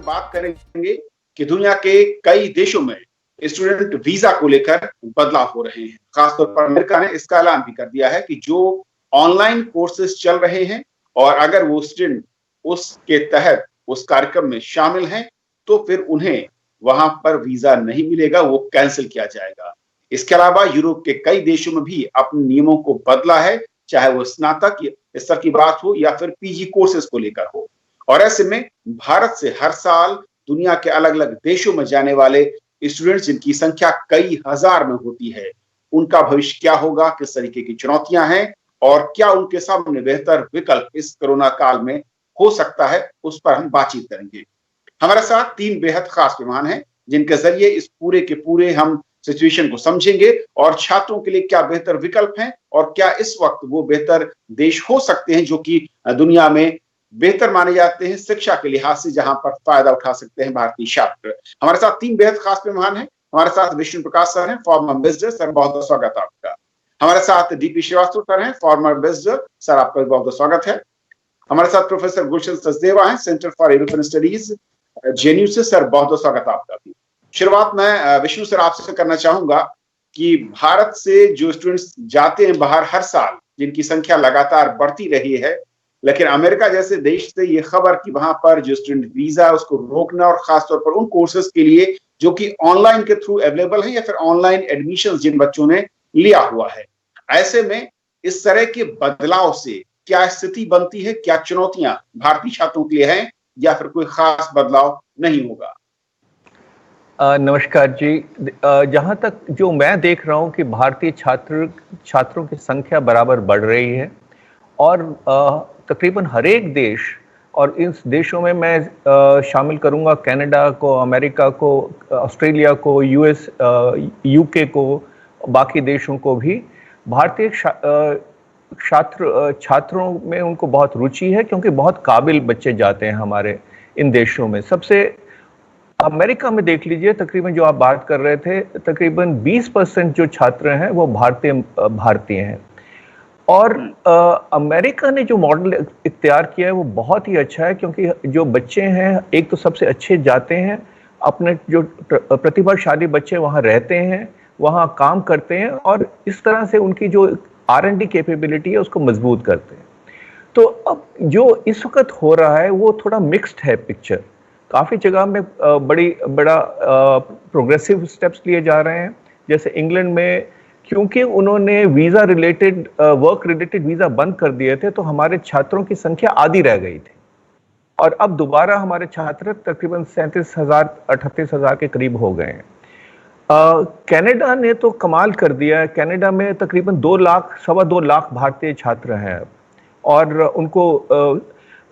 बात करेंगे कि दुनिया के कई देशों में स्टूडेंट वीजा को लेकर बदलाव हो रहे हैं। खासतौर पर अमेरिका ने इसका ऐलान भी कर दिया है कि जो ऑनलाइन कोर्सेज चल रहे हैं और अगर वो स्टूडेंट उसके तहत उस कार्यक्रम में शामिल हैं तो फिर उन्हें वहां पर वीजा नहीं मिलेगा, वो कैंसिल किया जाएगा। इसके अलावा यूरोप के कई देशों में भी अपने नियमों को बदला है, चाहे वो स्नातक स्तर की बात हो या फिर पीजी कोर्सेज को लेकर हो। और ऐसे में भारत से हर साल दुनिया के अलग अलग देशों में जाने वाले स्टूडेंट्स जिनकी संख्या कई हजार में होती है, उनका भविष्य क्या होगा, किस तरीके की चुनौतियां हैं और क्या उनके सामने बेहतर विकल्प इस कोरोना काल में हो सकता है, उस पर हम बातचीत करेंगे। हमारे साथ तीन बेहद खास मेहमान हैं जिनके जरिए इस पूरे के पूरे हम सिचुएशन को समझेंगे और छात्रों के लिए क्या बेहतर विकल्प हैं और क्या इस वक्त वो बेहतर देश हो सकते हैं जो कि दुनिया में बेहतर माने जाते हैं शिक्षा के लिहाज से, जहां पर फायदा उठा सकते हैं भारतीय छात्र। हमारे साथ तीन बेहद खास मेहमान हैं। हमारे साथ विष्णु प्रकाश सर हैं, फॉर्मर एम्बेसडर। सर, बहुत बहुत स्वागत आपका। हमारे साथ डीपी श्रीवास्तव सर हैं, फॉर्मर एम्बेसडर। सर, आपका बहुत बहुत स्वागत है। हमारे साथ प्रोफेसर गुलशन सचदेवा हैं, centre for European studies JNU से। सर, बहुत बहुत स्वागत आपका भी। शुरुआत मैं विष्णु सर आपसे करना चाहूंगा कि भारत से जो स्टूडेंट्स जाते हैं बाहर हर साल, जिनकी संख्या लगातार बढ़ती रही है, लेकिन अमेरिका जैसे देश से ये खबर कि वहां पर जो स्टूडेंट वीजा उसको रोकना और खासतौर पर उन कोर्सेज के लिए जो कि ऑनलाइन के थ्रू अवेलेबल है या फिर ऑनलाइन एडमिशन जिन बच्चों ने लिया हुआ है, ऐसे में इस तरह के बदलाव से क्या स्थिति बनती है, क्या चुनौतियां भारतीय छात्रों के लिए हैं या फिर कोई खास बदलाव नहीं होगा? नमस्कार जी। जहाँ तक जो मैं देख रहा हूँ कि भारतीय छात्रों की संख्या बराबर बढ़ रही है और तकरीबन हर एक देश, और इस देशों में मैं शामिल करूँगा कनाडा को, अमेरिका को, ऑस्ट्रेलिया को, यूएस, यूके को, बाकी देशों को भी भारतीय छात्रों में उनको बहुत रुचि है क्योंकि बहुत काबिल बच्चे जाते हैं हमारे इन देशों में। सबसे अमेरिका में देख लीजिए, तकरीबन जो आप बात कर रहे थे, तकरीबन 20% जो छात्र हैं वो भारतीय हैं। और अमेरिका ने जो मॉडल इख्तियार किया है वो बहुत ही अच्छा है क्योंकि जो बच्चे हैं एक तो सबसे अच्छे जाते हैं, अपने जो प्रतिभाशाली बच्चे वहाँ रहते हैं, वहाँ काम करते हैं और इस तरह से उनकी जो R&D कैपेबिलिटी है उसको मजबूत करते हैं। तो अब जो इस वक्त हो रहा है वो थोड़ा मिक्स्ड है पिक्चर। काफ़ी जगह में बड़ा प्रोग्रेसिव स्टेप्स लिए जा रहे हैं, जैसे इंग्लैंड में क्योंकि उन्होंने visa related work related visa बंद कर दिए थे तो हमारे छात्रों की संख्या आधी रह गई थी और अब दोबारा हमारे छात्र तकरीबन 37,000 38,000 के करीब हो गए हैं। कनाडा ने तो कमाल कर दिया है। कनाडा में तकरीबन 2 लाख भारतीय छात्र हैं और उनको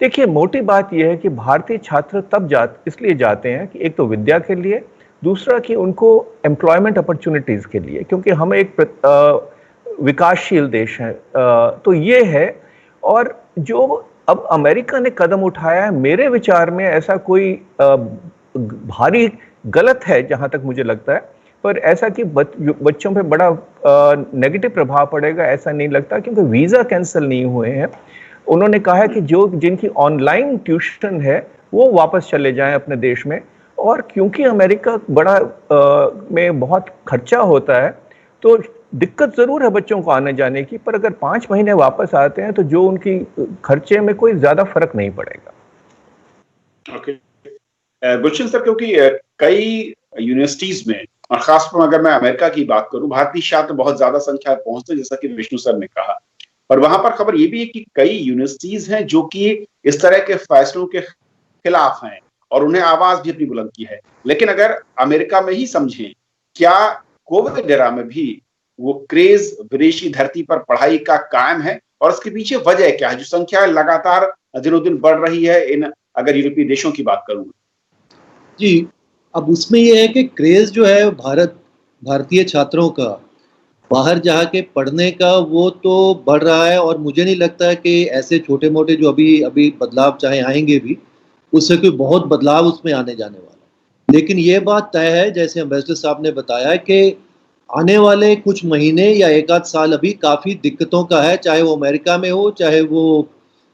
देखिए, मोटी बात यह है कि भारतीय छात्र इसलिए जाते हैं कि एक तो विद्या के लिए, दूसरा कि उनको एम्प्लॉयमेंट अपॉर्चुनिटीज़ के लिए, क्योंकि हम एक विकासशील देश हैं। तो ये है। और जो अब अमेरिका ने कदम उठाया है, मेरे विचार में ऐसा कोई भारी गलत है जहाँ तक मुझे लगता है, पर ऐसा कि बच्चों पे बड़ा नेगेटिव प्रभाव पड़ेगा ऐसा नहीं लगता क्योंकि वीज़ा कैंसिल नहीं हुए हैं। उन्होंने कहा है कि जिनकी ऑनलाइन ट्यूशन है वो वापस चले जाएं अपने देश में, और क्योंकि अमेरिका में बहुत खर्चा होता है तो दिक्कत ज़रूर है बच्चों को आने जाने की, पर अगर 5 महीने वापस आते हैं तो जो उनकी खर्चे में कोई ज़्यादा फर्क नहीं पड़ेगा। ओके, गुलशन सर, क्योंकि कई यूनिवर्सिटीज में और खासकर अगर मैं अमेरिका की बात करूं, भारतीय छात्र बहुत ज्यादा संख्या में पहुंचते हैं, जैसा कि विष्णु सर ने कहा। और वहां पर खबर ये भी है कि कई यूनिवर्सिटीज हैं जो कि इस तरह के फैसलों के खिलाफ हैं और उन्हें आवाज भी अपनी बुलंद की है। लेकिन अगर अमेरिका में ही समझें, क्या कोविड एरा में भी वो क्रेज विदेशी धरती पर पढ़ाई का कायम है और उसके पीछे वजह क्या है, जो संख्या लगातार दिनों दिन बढ़ रही है इन अगर यूरोपीय देशों की बात करूं? जी, अब उसमें यह है कि क्रेज जो है भारतीय छात्रों का बाहर जाके पढ़ने का वो तो बढ़ रहा है, और मुझे नहीं लगता है कि ऐसे छोटे मोटे जो अभी बदलाव चाहे आएंगे भी, उससे कोई बहुत बदलाव उसमें आने जाने वाला। लेकिन ये बात तय है, जैसे एम्बेसडर साहब ने बताया, कि आने वाले कुछ महीने या एक आध साल अभी काफ़ी दिक्कतों का है, चाहे वो अमेरिका में हो, चाहे वो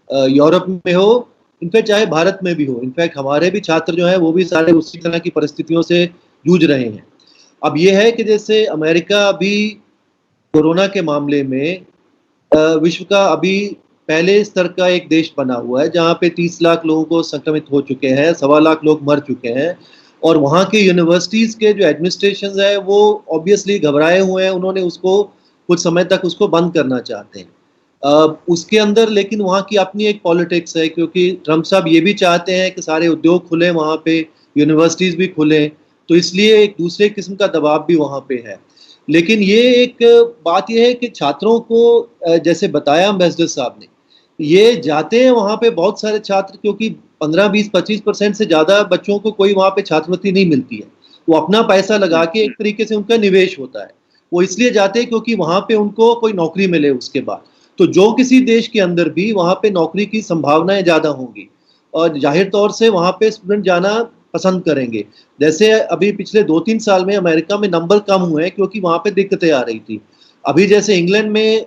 यूरोप में हो, इनफैक्ट चाहे भारत में भी हो, इनफैक्ट हमारे भी छात्र जो हैं वो भी सारे उसी तरह की परिस्थितियों से जूझ रहे हैं। अब ये है कि जैसे अमेरिका अभी कोरोना के मामले में विश्व का अभी पहले स्तर का एक देश बना हुआ है, जहाँ पे 30 लाख लोगों को संक्रमित हो चुके हैं, 1.25 लाख लोग मर चुके हैं, और वहाँ के यूनिवर्सिटीज़ के जो एडमिनिस्ट्रेशन है वो ऑब्वियसली घबराए हुए हैं, उन्होंने उसको कुछ समय तक उसको बंद करना चाहते हैं। उसके अंदर लेकिन वहाँ की अपनी एक पॉलिटिक्स है, क्योंकि ट्रम्प साहब ये भी चाहते हैं कि सारे उद्योग खुले वहाँ पे, यूनिवर्सिटीज़ भी खुलें, तो इसलिए एक दूसरे किस्म का दबाव भी वहाँ पे है। लेकिन ये एक बात ये है कि छात्रों को जैसे बताया एम्बेसडर साहब ने, ये जाते हैं वहाँ पे बहुत सारे छात्र, क्योंकि 15, 20, 25% से ज़्यादा बच्चों को कोई वहाँ पे छात्रवृत्ति नहीं मिलती है। वो अपना पैसा लगा के एक तरीके से उनका निवेश होता है, वो इसलिए जाते हैं क्योंकि वहाँ पे उनको कोई नौकरी मिले उसके बाद। तो जो किसी देश के अंदर भी वहाँ पे नौकरी की संभावनाएं ज़्यादा होंगी और जाहिर तौर से वहाँ पे स्टूडेंट जाना पसंद करेंगे। जैसे अभी पिछले 2-3 साल में अमेरिका में नंबर कम हुए हैं क्योंकि वहाँ पे दिक्कतें आ रही थी। अभी जैसे इंग्लैंड में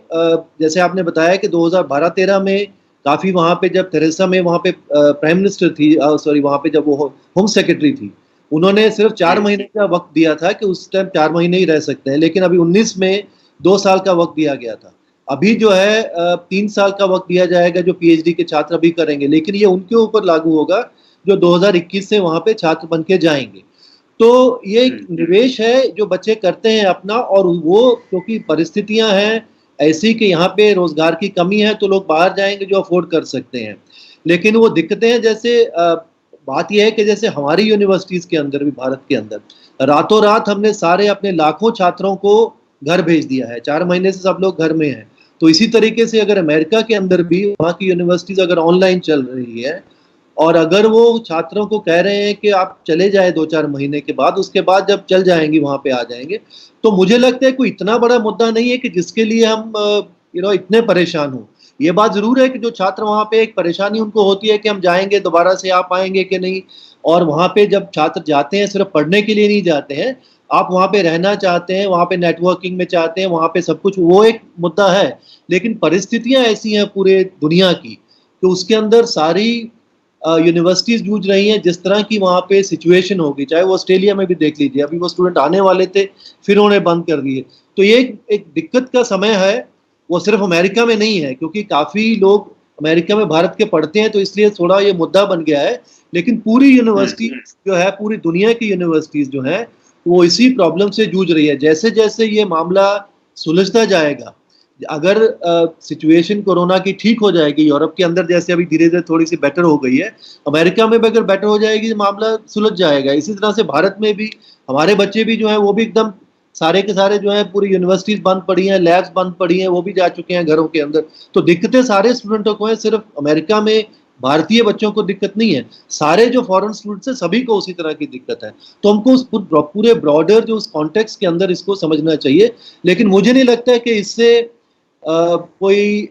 जैसे आपने बताया कि 2012-13 में काफ़ी वहाँ पे जब थेरेसा मे वहाँ पे प्राइम मिनिस्टर थी, सॉरी वहाँ पे जब वो होम सेक्रेटरी थी, उन्होंने सिर्फ 4 महीने का वक्त दिया था कि उस टाइम 4 महीने ही रह सकते हैं, लेकिन अभी 19 में 2 साल का वक्त दिया गया था। अभी जो है 3 साल का वक्त दिया जाएगा जो पीएचडी के छात्र अभी करेंगे, लेकिन ये उनके ऊपर लागू होगा जो 2021 से वहाँ पे छात्र बन के जाएंगे। तो ये एक निवेश है जो बच्चे करते हैं अपना, और वो क्योंकि परिस्थितियां हैं ऐसी कि यहाँ पे रोजगार की कमी है तो लोग बाहर जाएंगे जो अफोर्ड कर सकते हैं। लेकिन वो दिक्कतें हैं, जैसे बात यह है कि जैसे हमारी यूनिवर्सिटीज़ के अंदर भी, भारत के अंदर रातों रात हमने सारे अपने लाखों छात्रों को घर भेज दिया है, 4 महीने से सब लोग घर में हैं। तो इसी तरीके से अगर अमेरिका के अंदर भी वहाँ की यूनिवर्सिटीज़ अगर ऑनलाइन चल रही है और अगर वो छात्रों को कह रहे हैं कि आप चले जाए 2-4 महीने के बाद, उसके बाद जब चल जाएंगी वहाँ पे आ जाएंगे, तो मुझे लगता है कोई इतना बड़ा मुद्दा नहीं है कि जिसके लिए हम इतने परेशान हों। ये बात ज़रूर है कि जो छात्र वहाँ पे एक परेशानी उनको होती है कि हम जाएंगे दोबारा से आ पाएंगे कि नहीं, और वहाँ पे जब छात्र जाते हैं सिर्फ पढ़ने के लिए नहीं जाते हैं, आप वहाँ पे रहना चाहते हैं, वहाँ पे नेटवर्किंग में चाहते हैं, वहाँ पे सब कुछ, वो एक मुद्दा है। लेकिन परिस्थितियाँ ऐसी हैं पूरे दुनिया की कि उसके अंदर सारी यूनिवर्सिटीज़ जूझ रही हैं, जिस तरह की वहाँ पे सिचुएशन होगी, चाहे वो ऑस्ट्रेलिया में भी देख लीजिए, अभी वो स्टूडेंट आने वाले थे फिर उन्हें बंद कर दिए। तो ये एक दिक्कत का समय है, वो सिर्फ अमेरिका में नहीं है, क्योंकि काफ़ी लोग अमेरिका में भारत के पढ़ते हैं तो इसलिए थोड़ा ये मुद्दा बन गया है। लेकिन पूरी यूनिवर्सिटी जो है, पूरी दुनिया की यूनिवर्सिटीज़ जो हैं, वो इसी प्रॉब्लम से जूझ रही है। जैसे जैसे ये मामला सुलझता जाएगा, अगर सिचुएशन कोरोना की ठीक हो जाएगी, यूरोप के अंदर जैसे अभी धीरे धीरे थोड़ी सी बेटर हो गई है, अमेरिका में भी अगर बेटर हो जाएगी मामला सुलझ जाएगा। इसी तरह से भारत में भी हमारे बच्चे भी जो हैं वो भी एकदम सारे के सारे जो हैं, पूरी यूनिवर्सिटीज बंद पड़ी हैं, लैब्स बंद पड़ी हैं, वो भी जा चुके हैं घरों के अंदर। तो दिक्कतें सारे स्टूडेंटों को हैं, सिर्फ अमेरिका में भारतीय बच्चों को दिक्कत नहीं है, सारे जो फॉरेन स्टूडेंट्स हैं सभी को उसी तरह की दिक्कत है। तो हमको उस पूरे ब्रॉडर जो उस कॉन्टेक्स्ट के अंदर इसको समझना चाहिए। लेकिन मुझे नहीं लगता है कि इससे कोई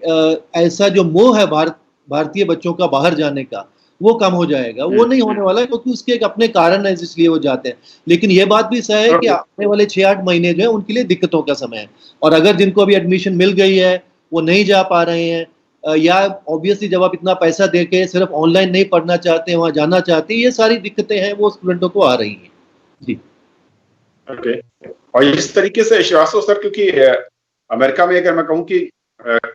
ऐसा जो मोह है भारतीय बच्चों का बाहर जाने का, वो कम हो जाएगा, वो नहीं होने वाला है, क्योंकि उसके एक अपने कारण है जिसलिए वो जाते हैं। लेकिन ये बात भी सही है कि आने वाले 6-8 महीने जो है उनके लिए दिक्कतों का समय है, और अगर जिनको अभी एडमिशन मिल गई है वो नहीं जा पा रहे हैं, या ऑब्वियसली जब आप इतना पैसा दे के सिर्फ ऑनलाइन नहीं पढ़ना चाहते हैं, वहाँ जाना चाहते हैं, ये सारी दिक्कतें हैं वो स्टूडेंटों को आ रही हैं। जी ओके। और इस तरीके से श्रीवास्तव सर, क्योंकि अमेरिका में अगर मैं कहूँ कि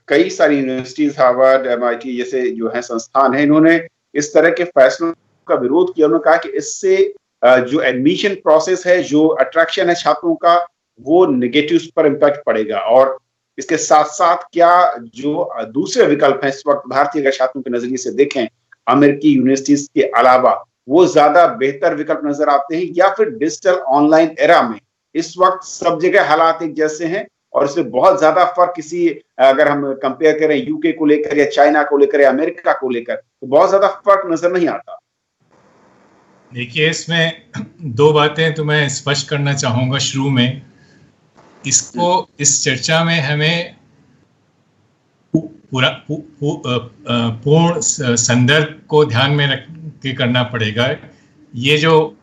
कई सारी यूनिवर्सिटीज, हार्वर्ड, MIT जैसे जो है संस्थान है, इन्होंने इस तरह के फैसलों का विरोध किया। उन्होंने कहा कि इससे जो एडमिशन प्रोसेस है, जो अट्रैक्शन है छात्रों का, वो नेगेटिव पर इम्पैक्ट पड़ेगा। और इसके साथ साथ क्या जो दूसरे विकल्प हैं इस वक्त भारतीय अगर छात्रों के नजरिए से देखें, अमेरिकी यूनिवर्सिटीज के अलावा, वो ज्यादा बेहतर विकल्प नजर आते हैं, या फिर डिजिटल ऑनलाइन एरा में इस वक्त सब जगह हालात एक जैसे हैं और इसमें बहुत ज्यादा फर्क किसी, अगर हम कंपेयर करें यूके को लेकर या चाइना को लेकर या अमेरिका को लेकर, तो बहुत ज्यादा फर्क नजर नहीं आता। देखिए, इसमें 2 बातें तो मैं स्पष्ट करना चाहूंगा शुरू में। इस चर्चा में हमें पूर्ण संदर्भ को ध्यान में रख के करना पड़ेगा। ये जो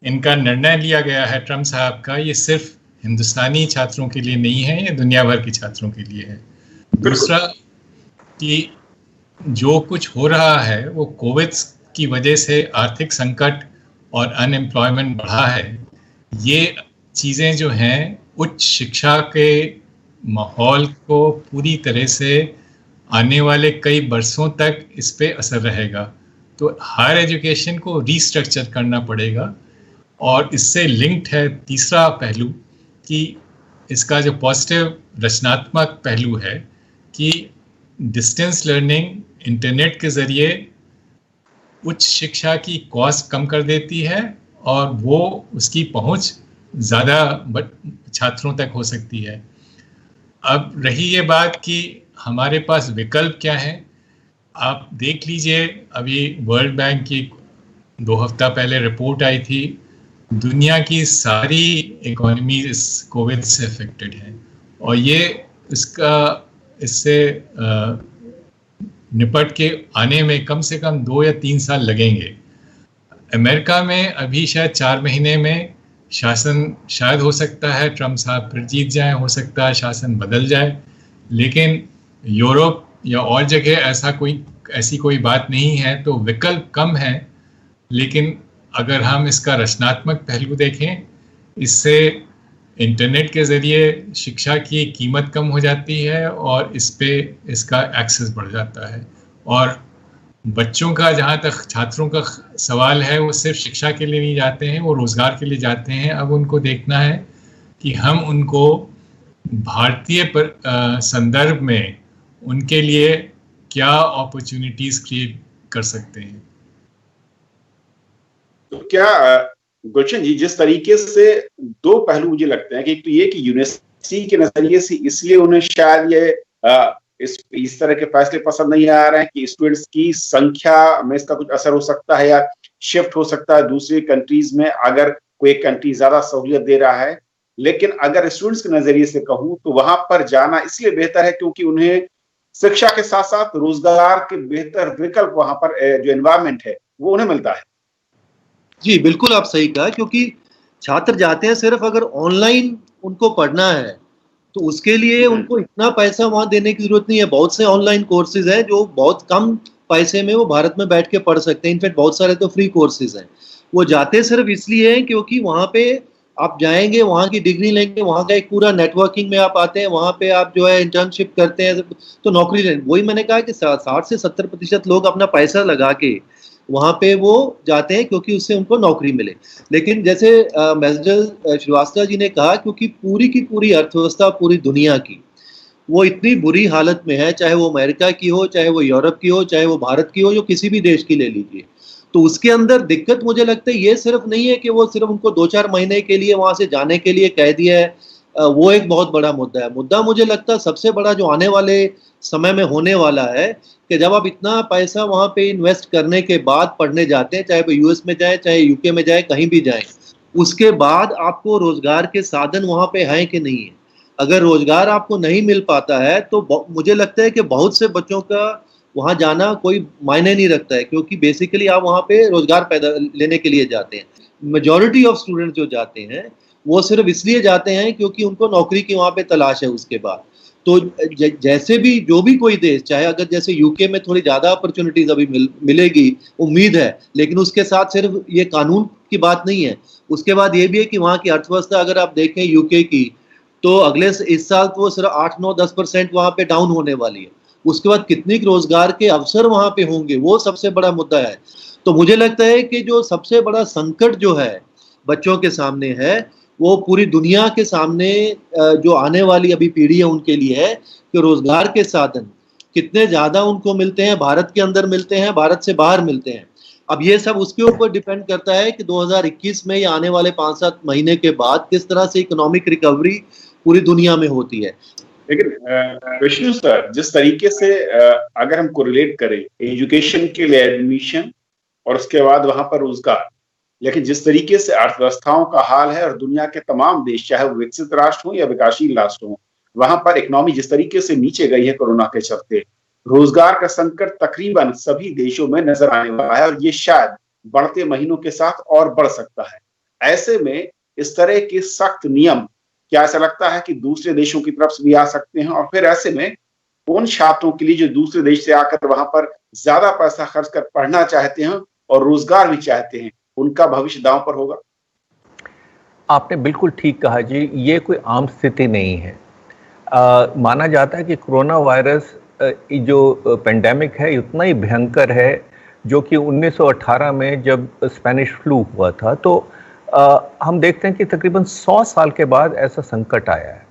इनका निर्णय लिया गया है ट्रम्प साहब का, ये सिर्फ हिंदुस्तानी छात्रों के लिए नहीं है, ये दुनिया भर के छात्रों के लिए है। दूसरा कि जो कुछ हो रहा है वो कोविड की वजह से आर्थिक संकट और अनएम्प्लॉयमेंट बढ़ा है। ये चीज़ें जो हैं उच्च शिक्षा के माहौल को पूरी तरह से आने वाले कई बरसों तक इस पे असर रहेगा। तो हायर एजुकेशन को रीस्ट्रक्चर करना पड़ेगा। और इससे लिंक्ड है तीसरा पहलू कि इसका जो पॉजिटिव रचनात्मक पहलू है कि डिस्टेंस लर्निंग इंटरनेट के ज़रिए उच्च शिक्षा की कॉस्ट कम कर देती है और वो उसकी पहुंच ज़्यादा छात्रों तक हो सकती है। अब रही ये बात कि हमारे पास विकल्प क्या है, आप देख लीजिए अभी वर्ल्ड बैंक की 2 हफ्ता पहले रिपोर्ट आई थी, दुनिया की सारी इकोनॉमी इस कोविड से अफेक्टेड है और ये इससे निपट के आने में कम से कम 2 या 3 साल लगेंगे। अमेरिका में अभी शायद 4 महीने में शासन शायद हो सकता है ट्रम्प साहब फिर जीत जाए, हो सकता है शासन बदल जाए, लेकिन यूरोप या और जगह ऐसी कोई बात नहीं है। तो विकल्प कम है, लेकिन अगर हम इसका रचनात्मक पहलू देखें, इससे इंटरनेट के ज़रिए शिक्षा की कीमत कम हो जाती है और इसका एक्सेस बढ़ जाता है। और बच्चों का जहाँ तक छात्रों का सवाल है, वो सिर्फ शिक्षा के लिए नहीं जाते हैं, वो रोज़गार के लिए जाते हैं। अब उनको देखना है कि हम उनको भारतीय संदर्भ में उनके लिए क्या अपॉर्चुनिटीज़ क्रिएट कर सकते हैं। तो क्या गुलशन जी, जिस तरीके से 2 पहलू मुझे लगते हैं कि एक तो ये कि यूनिवर्सिटी के नजरिए से इसलिए उन्हें शायद ये इस तरह के फैसले पसंद नहीं आ रहे हैं कि स्टूडेंट्स की संख्या में इसका कुछ असर हो सकता है या शिफ्ट हो सकता है दूसरी कंट्रीज में, अगर कोई एक कंट्री ज्यादा सहूलियत दे रहा है। लेकिन अगर स्टूडेंट्स के नजरिए से कहूँ तो वहां पर जाना इसलिए बेहतर है क्योंकि उन्हें शिक्षा के साथ साथ रोजगार के बेहतर विकल्प वहां पर जो एनवायरमेंट है वो उन्हें मिलता है। जी बिल्कुल, आप सही कहा, क्योंकि छात्र जाते हैं सिर्फ अगर ऑनलाइन उनको पढ़ना है तो उसके लिए उनको इतना पैसा वहां देने की जरूरत नहीं है। बहुत से ऑनलाइन कोर्सेज हैं जो बहुत कम पैसे में वो भारत में बैठ के पढ़ सकते हैं। इनफैक्ट बहुत सारे तो फ्री कोर्सेज हैं। वो जाते सिर्फ इसलिए हैं क्योंकि वहां पे आप जाएंगे, वहां की डिग्री लेंगे, वहां का एक पूरा नेटवर्किंग में आप आते हैं, वहां पे आप जो है इंटर्नशिप करते हैं तो नौकरी लेंगे। वही मैंने कहा कि 60 से 70% लोग अपना पैसा लगा के वहां पे वो जाते हैं क्योंकि उससे उनको नौकरी मिले। लेकिन जैसे मेजर श्रीवास्तव जी ने कहा, क्योंकि पूरी की पूरी अर्थव्यवस्था पूरी दुनिया की वो इतनी बुरी हालत में है, चाहे वो अमेरिका की हो, चाहे वो यूरोप की हो, चाहे वो भारत की हो, जो किसी भी देश की ले लीजिए, तो उसके अंदर दिक्कत मुझे लगता है ये सिर्फ नहीं है कि वो सिर्फ उनको 2-4 महीने के लिए वहां से जाने के लिए कह दिया है। वो एक बहुत बड़ा मुद्दा है। मुद्दा मुझे लगता है सबसे बड़ा जो आने वाले समय में होने वाला है कि जब आप इतना पैसा वहां पे इन्वेस्ट करने के बाद पढ़ने जाते हैं, चाहे वो यूएस में जाए, चाहे यूके में जाए, कहीं भी जाए, उसके बाद आपको रोजगार के साधन वहां पे हैं कि नहीं है। अगर रोजगार आपको नहीं मिल पाता है तो मुझे लगता है कि बहुत से बच्चों का वहां जाना कोई मायने नहीं रखता है, क्योंकि बेसिकली आप वहां पे रोजगार पैदा लेने के लिए जाते हैं। मेजॉरिटी ऑफ स्टूडेंट्स जो जाते हैं वो सिर्फ इसलिए जाते हैं क्योंकि उनको नौकरी की वहां पे तलाश है उसके बाद। तो जैसे भी जो भी कोई देश, चाहे अगर जैसे यूके में थोड़ी ज्यादा अपॉर्चुनिटीज अभी मिलेगी, उम्मीद है, लेकिन उसके साथ सिर्फ ये कानून की बात नहीं है, उसके बाद ये भी है कि वहाँ की अर्थव्यवस्था अगर आप देखें यूके की, तो अगले इस साल तो वो सिर्फ 8-9-10% वहाँ पे डाउन होने वाली है। उसके बाद कितने रोजगार के अवसर वहाँ पे होंगे, वो सबसे बड़ा मुद्दा है। तो मुझे लगता है कि जो सबसे बड़ा संकट जो है बच्चों के सामने है, वो पूरी दुनिया के सामने जो आने वाली अभी पीढ़ी है उनके लिए है कि रोजगार के साधन कितने ज्यादा उनको मिलते हैं, भारत के अंदर मिलते हैं, भारत से बाहर मिलते हैं। अब ये सब उसके ऊपर डिपेंड करता है कि 2021 में या आने वाले 5-7 महीने के बाद किस तरह से इकोनॉमिक रिकवरी पूरी दुनिया में होती है। लेकिन विष्णु सर, जिस तरीके से अगर हम कोरिलेट करें एजुकेशन के लिए एडमिशन और उसके बाद वहां पर रोजगार, लेकिन जिस तरीके से अर्थव्यवस्थाओं का हाल है और दुनिया के तमाम देश, चाहे वो विकसित राष्ट्र हो या विकासशील राष्ट्र हो, वहां पर इकोनॉमी जिस तरीके से नीचे गई है कोरोना के चलते, रोजगार का संकट तकरीबन सभी देशों में नजर आने वाला है और ये शायद बढ़ते महीनों के साथ और बढ़ सकता है। ऐसे में इस तरह के सख्त नियम क्या ऐसा लगता है कि दूसरे देशों की तरफ से भी आ सकते हैं और फिर ऐसे में उन छात्रों के लिए जो दूसरे देश से आकर वहां पर ज्यादा पैसा खर्च कर पढ़ना चाहते हैं और रोजगार भी चाहते हैं, उनका भविष्य दांव पर होगा? आपने बिल्कुल ठीक कहा जी, ये कोई आम स्थिति नहीं है। माना जाता है कि कोरोना वायरस जो पेंडेमिक है उतना ही भयंकर है जो कि 1918 में जब स्पेनिश फ्लू हुआ था। तो हम देखते हैं कि तकरीबन 100 साल के बाद ऐसा संकट आया है।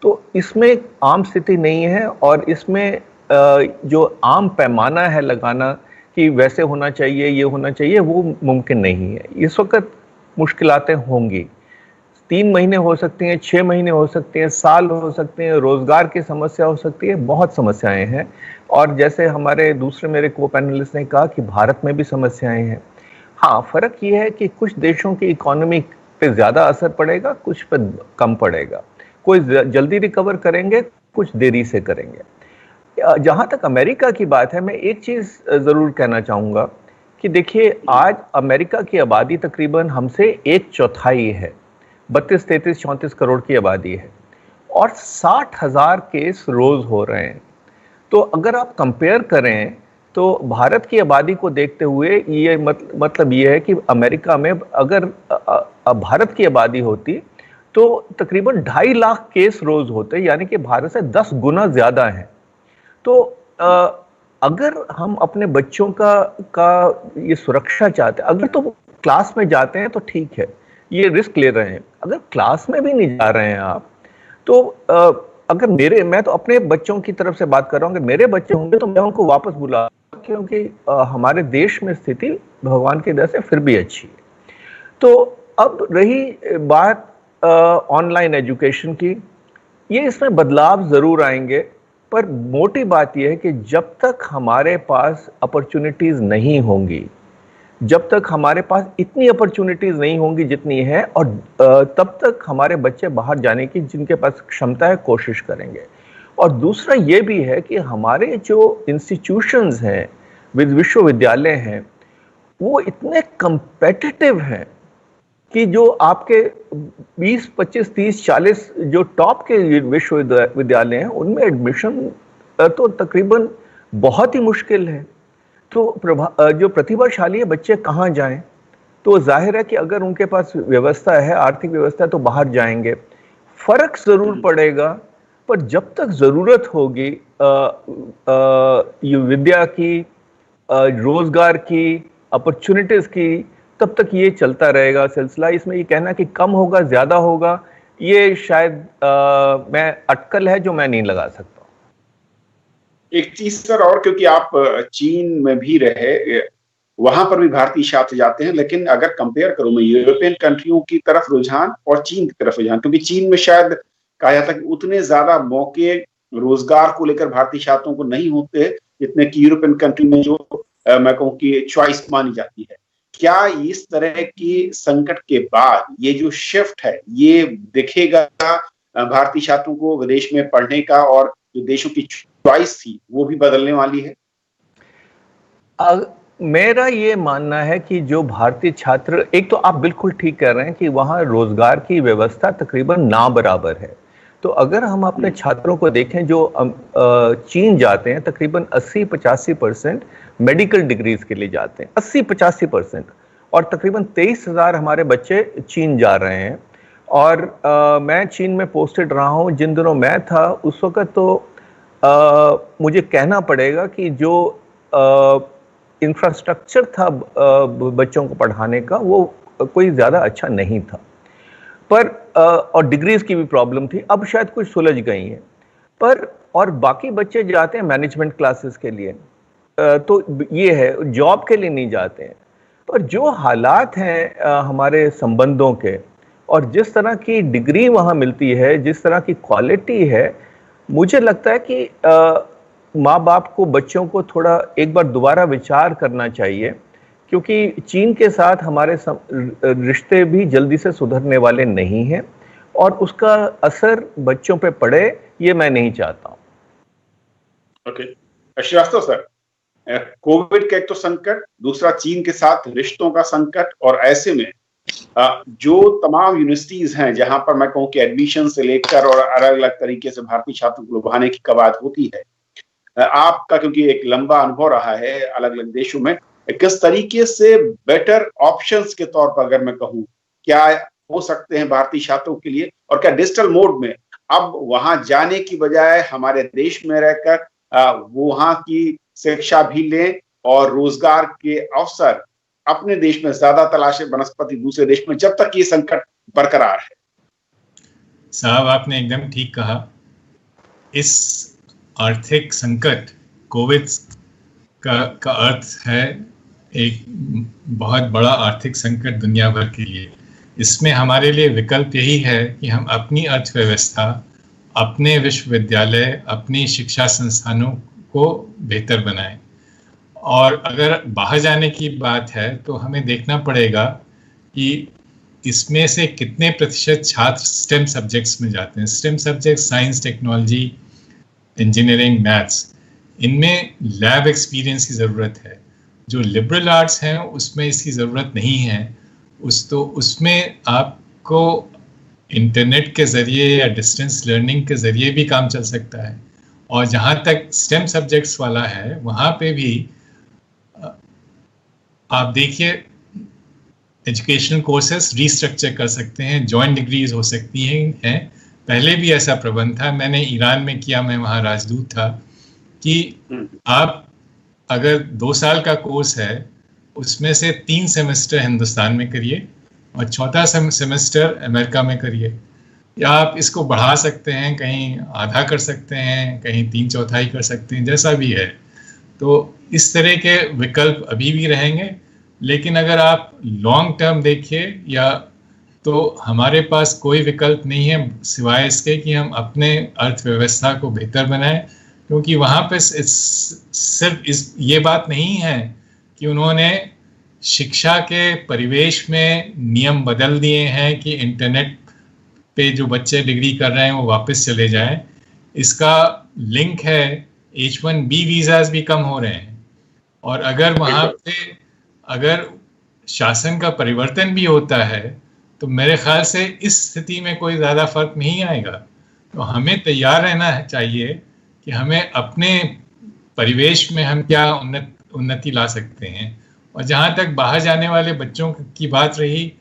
तो इसमें आम स्थिति नहीं है और इसमें जो आम पैमाना है लगाना कि वैसे होना चाहिए, ये होना चाहिए, वो मुमकिन नहीं है। इस वक्त मुश्किलातें होंगी, 3 महीने हो सकती हैं, 6 महीने हो सकते हैं, साल हो सकते हैं, रोजगार की समस्या हो सकती है, बहुत समस्याएं हैं। और जैसे हमारे दूसरे मेरे को पैनलिस्ट ने कहा कि भारत में भी समस्याएं हैं। हाँ, फर्क ये है कि कुछ देशों की इकोनॉमी पे ज्यादा असर पड़ेगा, कुछ पे कम पड़ेगा। कोई जल्दी रिकवर करेंगे, कुछ देरी से करेंगे। जहां तक अमेरिका की बात है, मैं एक चीज जरूर कहना चाहूंगा कि देखिए, आज अमेरिका की आबादी तकरीबन हमसे 1/4 है, 32, 33, 34 करोड़ की आबादी है और 60,000 केस रोज हो रहे हैं। तो अगर आप कंपेयर करें तो भारत की आबादी को देखते हुए ये मतलब ये है कि अमेरिका में अगर भारत की आबादी होती तो तकरीबन 2.5 लाख केस रोज होते, यानी कि भारत से 10 गुना ज्यादा हैं। तो अगर हम अपने बच्चों का ये सुरक्षा चाहते हैं, अगर तो क्लास में जाते हैं तो ठीक है, ये रिस्क ले रहे हैं। अगर क्लास में भी नहीं जा रहे हैं आप, तो अगर मैं तो अपने बच्चों की तरफ से बात कर रहा हूँ कि मेरे बच्चे होंगे तो मैं उनको वापस बुला, क्योंकि हमारे देश में स्थिति भगवान की दया से फिर भी अच्छी है। तो अब रही बात ऑनलाइन एजुकेशन की, ये इसमें बदलाव जरूर आएंगे, पर मोटी बात यह है कि जब तक हमारे पास अपॉर्चुनिटीज नहीं होंगी, जब तक हमारे पास इतनी अपॉर्चुनिटीज नहीं होंगी जितनी है, और तब तक हमारे बच्चे बाहर जाने की जिनके पास क्षमता है कोशिश करेंगे। और दूसरा ये भी है कि हमारे जो इंस्टीट्यूशंस हैं, विश्वविद्यालय हैं, वो इतने कंपेटिटिव हैं कि जो आपके 20, 25, 30, 40 जो टॉप के विश्वविद्यालय हैं उनमें एडमिशन तो तकरीबन बहुत ही मुश्किल है। तो जो प्रतिभाशाली बच्चे कहाँ जाएं? तो जाहिर है कि अगर उनके पास व्यवस्था है, आर्थिक व्यवस्था, तो बाहर जाएंगे। फर्क जरूर पड़ेगा, पर जब तक जरूरत होगी विद्या की, रोजगार की, अपॉर्चुनिटीज की, तब तक ये चलता रहेगा सिलसिला। इसमें ये कहना कि कम होगा, ज्यादा होगा, ये शायद मैं अटकल है जो मैं नहीं लगा सकता। एक चीज सर और, क्योंकि आप चीन में भी रहे, वहां पर भी भारतीय छात्र जाते हैं, लेकिन अगर कंपेयर करूं मैं यूरोपियन कंट्रियों की तरफ रुझान और चीन की तरफ रुझान, क्योंकि चीन में शायद कहा जाता है कि उतने ज्यादा मौके रोजगार को लेकर भारतीय छात्रों को नहीं होते जितने कि यूरोपियन कंट्री में जो मैं कहूँ कि चॉइस मानी जाती है। क्या इस तरह की संकट के बाद ये जो शिफ्ट है ये दिखेगा भारतीय छात्रों को विदेश में पढ़ने का, और जो देशों की चॉइस थी वो भी बदलने वाली है? मेरा ये मानना है कि जो भारतीय छात्र, एक तो आप बिल्कुल ठीक कह रहे हैं कि वहाँ रोजगार की व्यवस्था तकरीबन ना बराबर है। तो अगर हम अपने छात्रों को देखें जो चीन जाते हैं, तकरीबन 80-85% मेडिकल डिग्रीज के लिए जाते हैं, 80-85%, और तकरीबन 23,000 हमारे बच्चे चीन जा रहे हैं। और मैं चीन में पोस्टेड रहा हूँ। जिन दिनों मैं था उस वक्त तो मुझे कहना पड़ेगा कि जो इंफ्रास्ट्रक्चर था बच्चों को पढ़ाने का, वो कोई ज़्यादा अच्छा नहीं था, पर और डिग्रीज की भी प्रॉब्लम थी। अब शायद कुछ सुलझ गई हैं, पर और बाकी बच्चे जाते हैं मैनेजमेंट क्लासेस के लिए, तो ये है, जॉब के लिए नहीं जाते हैं। पर जो हालात हैं हमारे संबंधों के, और जिस तरह की डिग्री वहाँ मिलती है, जिस तरह की क्वालिटी है, मुझे लगता है कि माँ बाप को बच्चों को थोड़ा एक बार दोबारा विचार करना चाहिए, क्योंकि चीन के साथ हमारे रिश्ते भी जल्दी से सुधरने वाले नहीं हैं, और उसका असर बच्चों पे पड़े ये मैं नहीं चाहता हूँ। ओके, श्रीवास्तव सर, कोविड का एक तो संकट, दूसरा चीन के साथ रिश्तों का संकट, और ऐसे में जो तमाम यूनिवर्सिटीज हैं जहां पर मैं कहूँ कि एडमिशन से लेकर और अलग अलग तरीके से भारतीय छात्रों को लुभाने की कवायद होती है, आपका क्योंकि एक लंबा अनुभव रहा है अलग अलग देशों में, किस तरीके से बेटर ऑप्शंस के तौर पर अगर मैं कहूँ क्या हो सकते हैं भारतीय छात्रों के लिए, और क्या डिजिटल मोड में अब वहां जाने की बजाय हमारे देश में रहकर वहां की शिक्षा भी लें और रोजगार के अवसर अपने देश में ज्यादा तलाशे बनस्पति दूसरे देश में, जब तक ये संकट बरकरार है। साहब आपने एकदम ठीक कहा। इस आर्थिक संकट कोविड का अर्थ है एक बहुत बड़ा आर्थिक संकट दुनिया भर के लिए। इसमें हमारे लिए विकल्प यही है कि हम अपनी अर्थव्यवस्था, अपने विश्वविद्यालय, अपनी शिक्षा संस्थानों को बेहतर बनाएं। और अगर बाहर जाने की बात है तो हमें देखना पड़ेगा कि इसमें से कितने प्रतिशत छात्र स्टेम सब्जेक्ट्स में जाते हैं। Stem subjects science, technology, engineering, maths, इनमें लैब एक्सपीरियंस की ज़रूरत है। जो लिबरल आर्ट्स हैं उसमें इसकी ज़रूरत नहीं है। उसमें आपको इंटरनेट के ज़रिए या डिस्टेंस लर्निंग के ज़रिए भी काम चल सकता है। और जहाँ तक स्टेम सब्जेक्ट्स वाला है वहाँ पे भी आप देखिए एजुकेशनल कोर्सेस रीस्ट्रक्चर कर सकते हैं, जॉइंट डिग्रीज हो सकती हैं। पहले भी ऐसा प्रबंध था, मैंने ईरान में किया, मैं वहाँ राजदूत था, कि आप अगर 2 साल का कोर्स है उसमें से 3 सेमेस्टर हिंदुस्तान में करिए और चौथा सेमेस्टर अमेरिका में करिए, या आप इसको बढ़ा सकते हैं, कहीं आधा कर सकते हैं, कहीं 3/4 कर सकते हैं, जैसा भी है। तो इस तरह के विकल्प अभी भी रहेंगे। लेकिन अगर आप लॉन्ग टर्म देखिए, या तो हमारे पास कोई विकल्प नहीं है सिवाय इसके कि हम अपने अर्थव्यवस्था को बेहतर बनाएं, क्योंकि वहाँ पे सिर्फ ये बात नहीं है कि उन्होंने शिक्षा के परिवेश में नियम बदल दिए हैं कि इंटरनेट पे जो बच्चे डिग्री कर रहे हैं वो वापस चले जाएं। इसका लिंक है H1B वीज़ाज भी कम हो रहे हैं। और अगर वहाँ पे अगर शासन का परिवर्तन भी होता है तो मेरे ख्याल से इस स्थिति में कोई ज़्यादा फर्क नहीं आएगा। तो हमें तैयार रहना चाहिए कि हमें अपने परिवेश में हम क्या उन्नति ला सकते हैं। और जहाँ तक बाहर जाने वाले बच्चों की बात रही,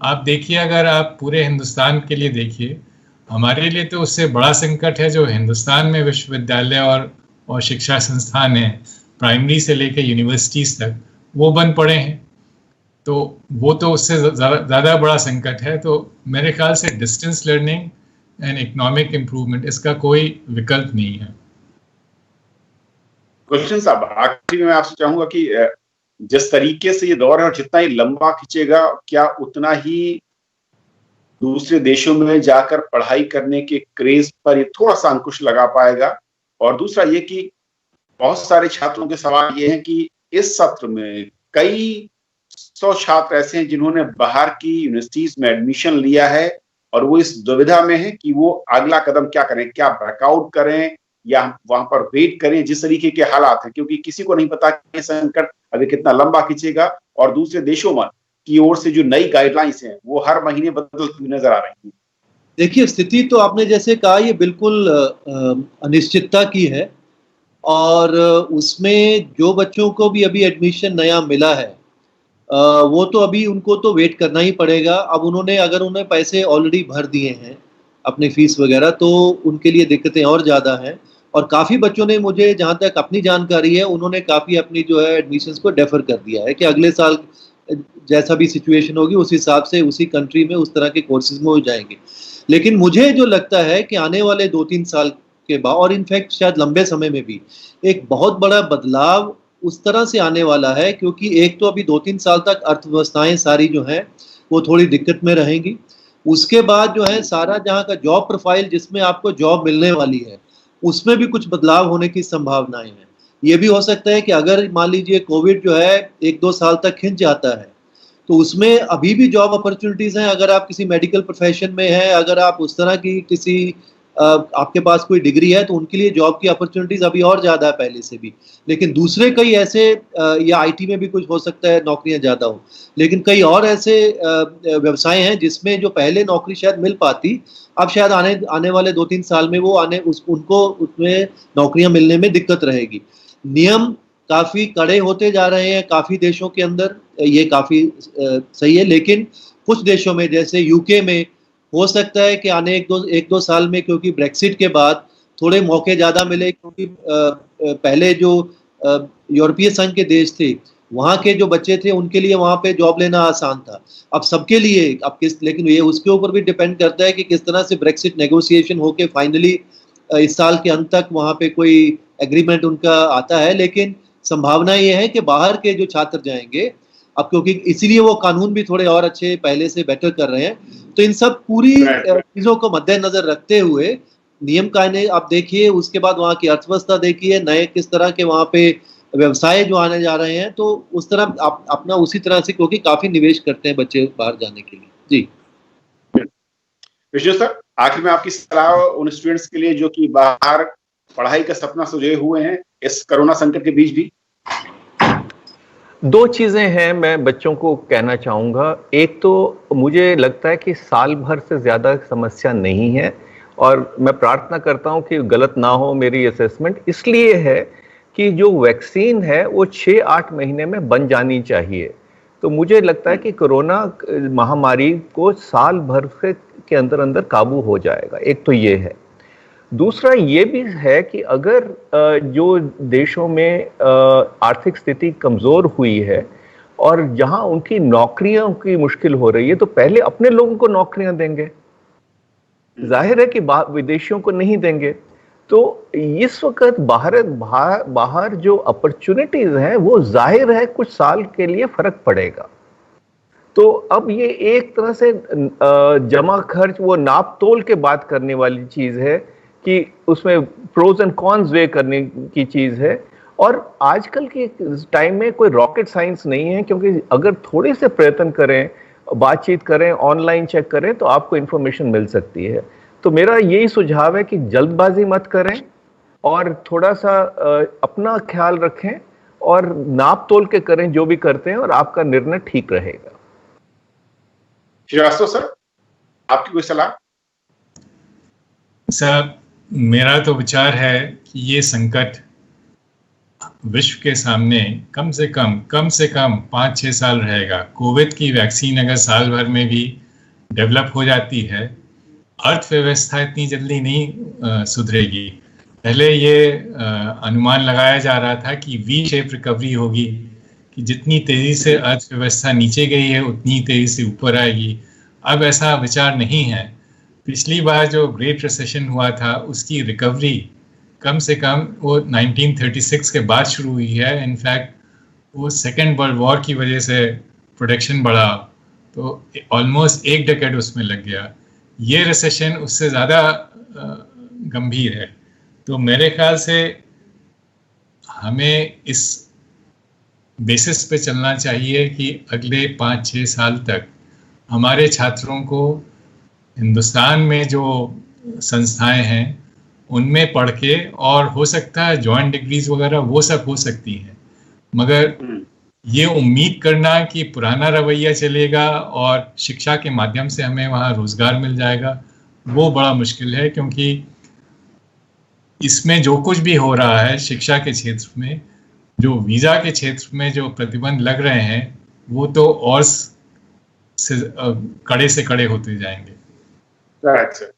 आप देखिए, अगर आप पूरे हिंदुस्तान के लिए देखिए, हमारे लिए तो उससे बड़ा संकट है जो हिंदुस्तान में विश्वविद्यालय और शिक्षा संस्थान हैं, प्राइमरी से लेकर यूनिवर्सिटीज़ तक, वो बंद पड़े हैं। तो वो तो उससे ज़्यादा बड़ा संकट है। तो मेरे ख्याल से distance learning and economic improvement, इसका कोई विकल्प नहीं है। गुलशन साहब, आखिरी में मैं आपसे चाहूंगा कि जिस तरीके से ये दौर है और जितना ही लंबा खींचेगा, क्या उतना ही दूसरे देशों में जाकर पढ़ाई करने के क्रेज पर ये थोड़ा सा अंकुश लगा पाएगा? और दूसरा ये कि बहुत सारे छात्रों के सवाल ये है कि इस सत्र में कई 100 छात्र ऐसे हैं जिन्होंने बाहर की यूनिवर्सिटीज में एडमिशन लिया है और वो इस दुविधा में है कि वो अगला कदम क्या करें, क्या बैकआउट करें या वहां पर वेट करें, जिस तरीके के हालात हैं, क्योंकि किसी को नहीं पता कि संकट अभी कितना लंबा खींचेगा। और दूसरे देशों में की ओर से जो नई गाइडलाइंस हैं वो हर महीने बदलती हुई नजर आ रही हैं। देखिए, स्थिति तो आपने जैसे कहा ये बिल्कुल अनिश्चितता की है। और उसमें जो बच्चों को भी अभी एडमिशन नया मिला है वो तो अभी उनको तो वेट करना ही पड़ेगा। अब अगर उन्हें पैसे ऑलरेडी भर दिए हैं अपनी फीस वगैरह, तो उनके लिए दिक्कतें और ज़्यादा हैं। और काफ़ी बच्चों ने, मुझे जहाँ तक अपनी जानकारी है, उन्होंने काफ़ी अपनी जो है एडमिशन्स को डेफर कर दिया है कि अगले साल जैसा भी सिचुएशन होगी उस हिसाब से उसी कंट्री में उस तरह के कोर्सेज में हो जाएंगे। लेकिन मुझे जो लगता है कि आने वाले 2-3 साल के बाद, और इनफैक्ट शायद लंबे समय में भी, एक बहुत बड़ा बदलाव उस तरह से आने वाला है, क्योंकि एक तो अभी 2-3 साल तक अर्थव्यवस्थाएं सारी जो हैं वो थोड़ी दिक्कत में रहेंगी। उसके बाद जो है सारा जहाँ का जॉब प्रोफाइल जिसमें आपको जॉब मिलने वाली है उसमें भी कुछ बदलाव होने की संभावनाएं हैं। ये भी हो सकता है कि अगर मान लीजिए कोविड जो है 1-2 साल तक खिंच जाता है तो उसमें अभी भी जॉब अपॉर्चुनिटीज़ हैं। अगर आप किसी मेडिकल प्रोफेशन में हैं, अगर आप उस तरह की किसी आपके पास कोई डिग्री है तो उनके लिए जॉब की अपॉर्चुनिटीज अभी और ज़्यादा है पहले से भी। लेकिन दूसरे कई ऐसे या आईटी में भी कुछ हो सकता है नौकरियां ज़्यादा हो, लेकिन कई और ऐसे व्यवसाय हैं जिसमें जो पहले नौकरी शायद मिल पाती, अब शायद आने वाले 2-3 साल में वो उनको उसमें नौकरियां मिलने में दिक्कत रहेगी। नियम काफ़ी कड़े होते जा रहे हैं काफ़ी देशों के अंदर, ये काफ़ी सही है, लेकिन कुछ देशों में जैसे यूके में हो सकता है कि आने एक दो साल में, क्योंकि ब्रेक्सिट के बाद थोड़े मौके ज़्यादा मिले, क्योंकि पहले जो यूरोपीय संघ के देश थे वहाँ के जो बच्चे थे उनके लिए वहाँ पे जॉब लेना आसान था। अब सबके लिए अब लेकिन ये उसके ऊपर भी डिपेंड करता है कि किस तरह से ब्रेक्सिट नेगोशिएशन होके फाइनली इस साल के अंत तक वहाँ पे कोई एग्रीमेंट उनका आता है। लेकिन संभावना ये है कि बाहर के जो छात्र जाएंगे अब, क्योंकि इसीलिए वो कानून भी थोड़े और अच्छे पहले से बेटर कर रहे हैं, तो इन सब पूरी चीजों को मद्देनजर रखते हुए नियम कायदे आप देखिए, उसके बाद वहाँ की अर्थव्यवस्था देखिए, नए किस तरह के वहाँ पे व्यवसाय जो आने जा रहे हैं, तो उस तरह आप अपना उसी तरह से, क्योंकि काफी निवेश करते हैं बच्चे बाहर जाने के लिए। जी विष्णु सर, आखिर में आपकी सलाह उन स्टूडेंट्स के लिए जो कि बाहर पढ़ाई का सपना सोचे हुए हैं इस कोरोना संकट के बीच भी। 2 चीजें हैं मैं बच्चों को कहना चाहूँगा। एक तो मुझे लगता है कि साल भर से ज़्यादा समस्या नहीं है, और मैं प्रार्थना करता हूँ कि गलत ना हो मेरी असेसमेंट, इसलिए है कि जो वैक्सीन है वो 6-8 महीने में बन जानी चाहिए। तो मुझे लगता है कि कोरोना महामारी को साल भर के अंदर अंदर काबू हो जाएगा। एक तो ये है। दूसरा ये भी है कि अगर जो देशों में आर्थिक स्थिति कमज़ोर हुई है और जहां उनकी नौकरियों की मुश्किल हो रही है, तो पहले अपने लोगों को नौकरियां देंगे, जाहिर है कि विदेशियों को नहीं देंगे। तो इस वक्त बाहर जो अपॉर्चुनिटीज हैं वो जाहिर है कुछ साल के लिए फर्क पड़ेगा। तो अब ये एक तरह से जमा खर्च, वो नाप तोल के बात करने वाली चीज है कि उसमें प्रोज एंड कॉन्स वे करने की चीज है। और आजकल के टाइम में कोई रॉकेट साइंस नहीं है, क्योंकि अगर थोड़े से प्रयत्न करें, बातचीत करें, ऑनलाइन चेक करें, तो आपको इंफॉर्मेशन मिल सकती है। तो मेरा यही सुझाव है कि जल्दबाजी मत करें और थोड़ा सा अपना ख्याल रखें और नाप तोल के करें जो भी करते हैं, और आपका निर्णय ठीक रहेगा। श्रीवास्तव सर, आपकी कोई सलाह? सर, मेरा तो विचार है कि ये संकट विश्व के सामने कम से कम 5-6 साल रहेगा। कोविड की वैक्सीन अगर साल भर में भी डेवलप हो जाती है, अर्थव्यवस्था इतनी जल्दी नहीं सुधरेगी। पहले ये अनुमान लगाया जा रहा था कि वी शेप रिकवरी होगी, कि जितनी तेज़ी से अर्थव्यवस्था नीचे गई है उतनी तेज़ी से ऊपर आएगी। अब ऐसा विचार नहीं है। पिछली बार जो ग्रेट रिसेशन हुआ था उसकी रिकवरी कम से कम वो 1936 के बाद शुरू हुई है। इनफैक्ट वो सेकेंड वर्ल्ड वॉर की वजह से प्रोडक्शन बढ़ा, तो ऑलमोस्ट 1 डेकेड उसमें लग गया। ये रिसेशन उससे ज़्यादा गंभीर है। तो मेरे ख्याल से हमें इस बेसिस पे चलना चाहिए कि अगले 5-6 साल तक हमारे छात्रों को हिंदुस्तान में जो संस्थाएं हैं उनमें पढ़ के, और हो सकता है जॉइंट डिग्रीज वगैरह वो सब हो सकती हैं, मगर ये उम्मीद करना कि पुराना रवैया चलेगा और शिक्षा के माध्यम से हमें वहाँ रोजगार मिल जाएगा, वो बड़ा मुश्किल है। क्योंकि इसमें जो कुछ भी हो रहा है शिक्षा के क्षेत्र में, जो वीज़ा के क्षेत्र में जो प्रतिबंध लग रहे हैं, वो तो और कड़े से कड़े होते जाएंगे। सर,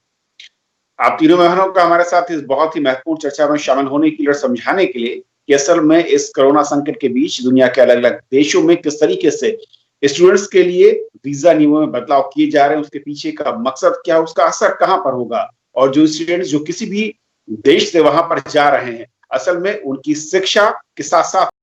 आप तीनों मेहमानों का हमारे साथ इस बहुत ही महत्वपूर्ण चर्चा में शामिल होने के लिए और समझाने के लिए कि असल में इस कोरोना संकट के बीच दुनिया के अलग अलग देशों में किस तरीके से स्टूडेंट्स के लिए वीजा नियमों में बदलाव किए जा रहे हैं, उसके पीछे का मकसद क्या है, उसका असर कहां पर होगा, और जो स्टूडेंट्स जो किसी भी देश से वहां पर जा रहे हैं, असल में उनकी शिक्षा के साथ साथ